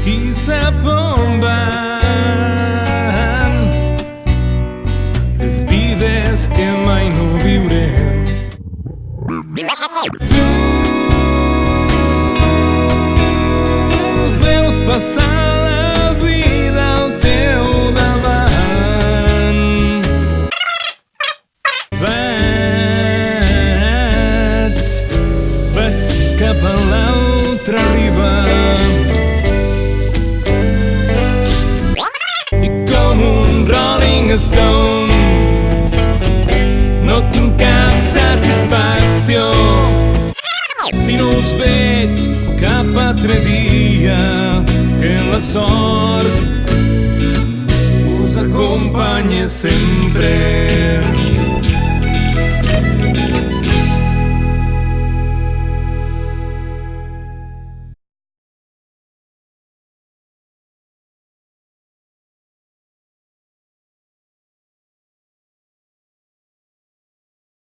qui sap on van les vides que mai no viurem. Tu veus passar la vida al teu davant. Vaig cap a l'altra riba i com un Rolling Stone no tinc cap satisfacció si no us veig cap altre dia, que la sort us acompanye sempre.